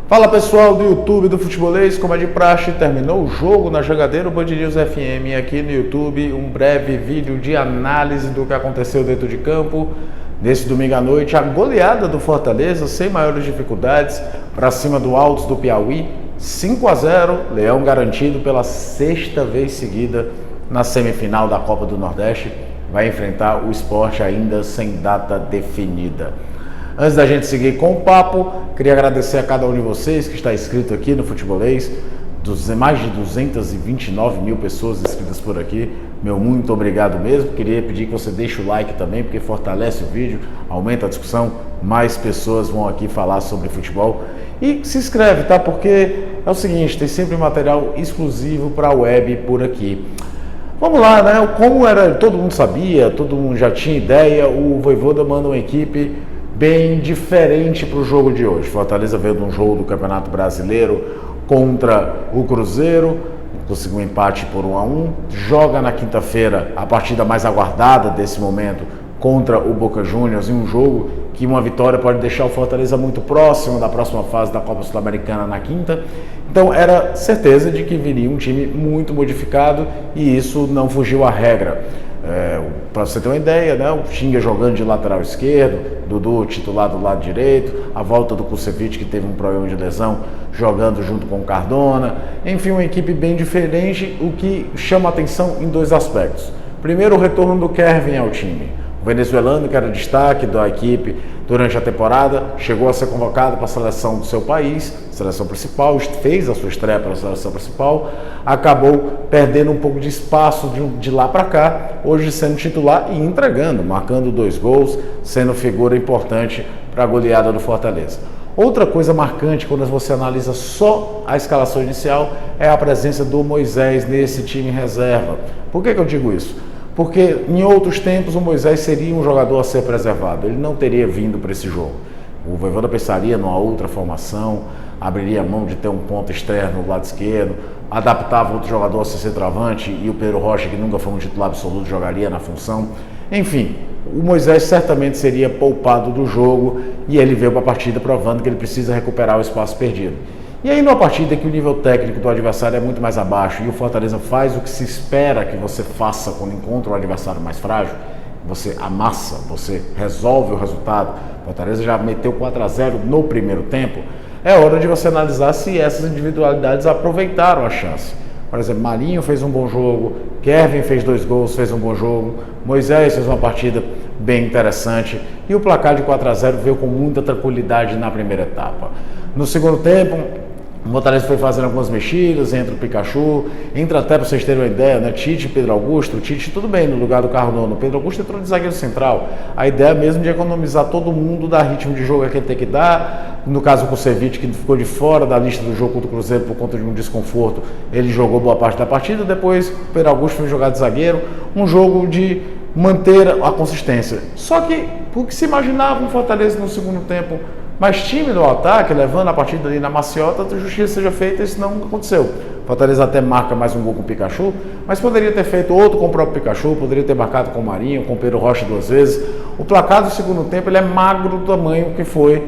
Fala pessoal do YouTube do Futebolês, como é de praxe, terminou o jogo na Jangadeiro Band News FM aqui no YouTube, um breve vídeo de análise do que aconteceu dentro de campo. Nesse domingo à noite, a goleada do Fortaleza, sem maiores dificuldades, para cima do Altos do Piauí, 5-0, Leão garantido pela sexta vez seguida na semifinal da Copa do Nordeste, vai enfrentar o Sport ainda sem data definida. Antes da gente seguir com o papo, queria agradecer a cada um de vocês que está inscrito aqui no Futebolês, mais de 229 mil pessoas inscritas por aqui, meu muito obrigado mesmo. Queria pedir que você deixe o like também, porque fortalece o vídeo, aumenta a discussão, mais pessoas vão aqui falar sobre futebol. E se inscreve, tá? Porque é o seguinte, tem sempre material exclusivo para a web por aqui. Vamos lá, né? Como era, todo mundo sabia, todo mundo já tinha ideia, o Vojvoda manda uma equipe bem diferente para o jogo de hoje. Fortaleza veio de um jogo do Campeonato Brasileiro contra o Cruzeiro, conseguiu um empate por 1-1, joga na quinta-feira a partida mais aguardada desse momento contra o Boca Juniors, em um jogo que uma vitória pode deixar o Fortaleza muito próximo da próxima fase da Copa Sul-Americana na quinta. Então era certeza de que viria um time muito modificado e isso não fugiu à regra. Para você ter uma ideia, né? O Tinga jogando de lateral esquerdo, Dudu titular do lado direito, a volta do Kusevich, que teve um problema de lesão, jogando junto com o Cardona. Enfim, uma equipe bem diferente, o que chama atenção em dois aspectos. Primeiro, o retorno do Kevin ao time. O venezuelano, que era destaque da equipe durante a temporada, chegou a ser convocado para a seleção do seu país, seleção principal, fez a sua estreia para a seleção principal, acabou perdendo um pouco de espaço de lá para cá, hoje sendo titular e entregando, marcando 2 gols, sendo figura importante para a goleada do Fortaleza. Outra coisa marcante quando você analisa só a escalação inicial é a presença do Moisés nesse time reserva. Por que eu digo isso? Porque em outros tempos o Moisés seria um jogador a ser preservado, ele não teria vindo para esse jogo. O Vojvoda pensaria numa outra formação, abriria mão de ter um ponto externo no lado esquerdo, adaptava outro jogador a ser centroavante e o Pedro Rocha, que nunca foi um titular absoluto, jogaria na função. Enfim, o Moisés certamente seria poupado do jogo e ele veio para a partida provando que ele precisa recuperar o espaço perdido. E aí numa partida que o nível técnico do adversário é muito mais abaixo e o Fortaleza faz o que se espera que você faça quando encontra um adversário mais frágil, você amassa, você resolve o resultado. O Fortaleza já meteu 4-0 no primeiro tempo. É hora de você analisar se essas individualidades aproveitaram a chance. Por exemplo, Marinho fez um bom jogo, Kevin fez 2 gols, fez um bom jogo, Moisés fez uma partida bem interessante e o placar de 4-0 veio com muita tranquilidade na primeira etapa. No segundo tempo, o Fortaleza foi fazendo algumas mexidas, entra o Pikachu, entra até para vocês terem uma ideia, né? Tite e Pedro Augusto, o Tite tudo bem no lugar do Cardona, o Pedro Augusto entrou de zagueiro central. A ideia mesmo de economizar todo mundo, dar ritmo de jogo que ele tem que dar. No caso o Kusevich, que ficou de fora da lista do jogo contra o Cruzeiro por conta de um desconforto, ele jogou boa parte da partida, depois o Pedro Augusto foi jogar de zagueiro, um jogo de manter a consistência. Só que, o que se imaginava um Fortaleza no segundo tempo mais tímido ao ataque, levando a partida ali na maciota, a justiça seja feita, isso não aconteceu. Fortaleza até marca mais um gol com o Pikachu, mas poderia ter feito outro com o próprio Pikachu, poderia ter marcado com o Marinho, com o Pedro Rocha 2 vezes. O placar do segundo tempo ele é magro do tamanho que foi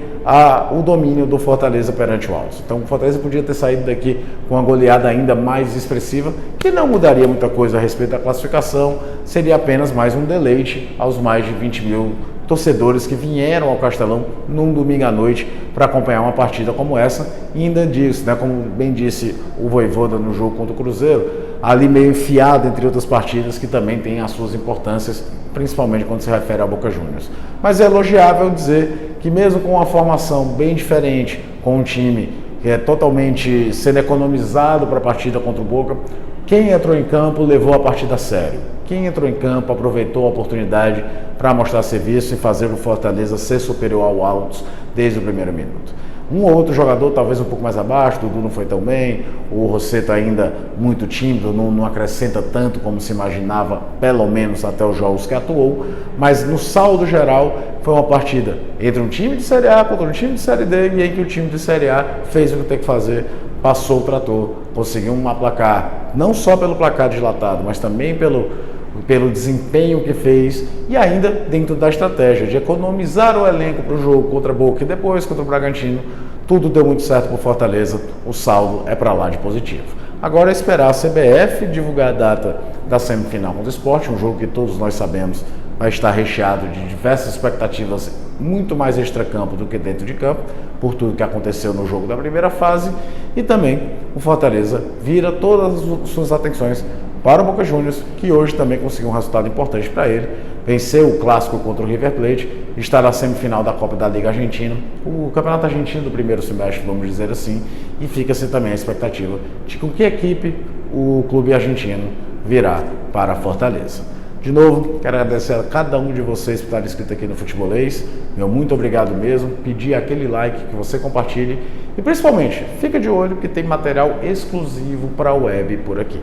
o domínio do Fortaleza perante o Altos. Então o Fortaleza podia ter saído daqui com uma goleada ainda mais expressiva, que não mudaria muita coisa a respeito da classificação, seria apenas mais um deleite aos mais de 20 mil torcedores que vieram ao Castelão num domingo à noite para acompanhar uma partida como essa. E ainda disso, né, como bem disse o Vojvoda no jogo contra o Cruzeiro, ali meio enfiado entre outras partidas que também têm as suas importâncias, principalmente quando se refere ao Boca Juniors. Mas é elogiável dizer que mesmo com uma formação bem diferente, com um time que é totalmente sendo economizado para a partida contra o Boca, quem entrou em campo levou a partida a sério. Quem entrou em campo aproveitou a oportunidade para mostrar serviço e fazer o Fortaleza ser superior ao Altos desde o primeiro minuto. Um ou outro jogador talvez um pouco mais abaixo, o Dudu não foi tão bem, o Rossetto ainda muito tímido, não acrescenta tanto como se imaginava, pelo menos até os jogos que atuou, mas no saldo geral foi uma partida entre um time de Série A contra um time de Série D e em que o time de Série A fez o que tem que fazer, passou o trator, conseguiu um placar, não só pelo placar dilatado, mas também pelo desempenho que fez e ainda dentro da estratégia de economizar o elenco para o jogo contra a Boca e depois contra o Bragantino, tudo deu muito certo para o Fortaleza, o saldo é para lá de positivo. Agora é esperar a CBF divulgar a data da semifinal contra o Sport, um jogo que todos nós sabemos vai estar recheado de diversas expectativas, muito mais extracampo do que dentro de campo, por tudo que aconteceu no jogo da primeira fase, e também o Fortaleza vira todas as suas atenções para o Boca Juniors, que hoje também conseguiu um resultado importante para ele, venceu o clássico contra o River Plate, está na semifinal da Copa da Liga Argentina, o Campeonato Argentino do primeiro semestre, vamos dizer assim, e fica-se também a expectativa de com que equipe o clube argentino virá para a Fortaleza. De novo, quero agradecer a cada um de vocês por estar inscrito aqui no Futebolês. Meu muito obrigado mesmo. Pedir aquele like, que você compartilhe. E principalmente, fica de olho que tem material exclusivo para a web por aqui.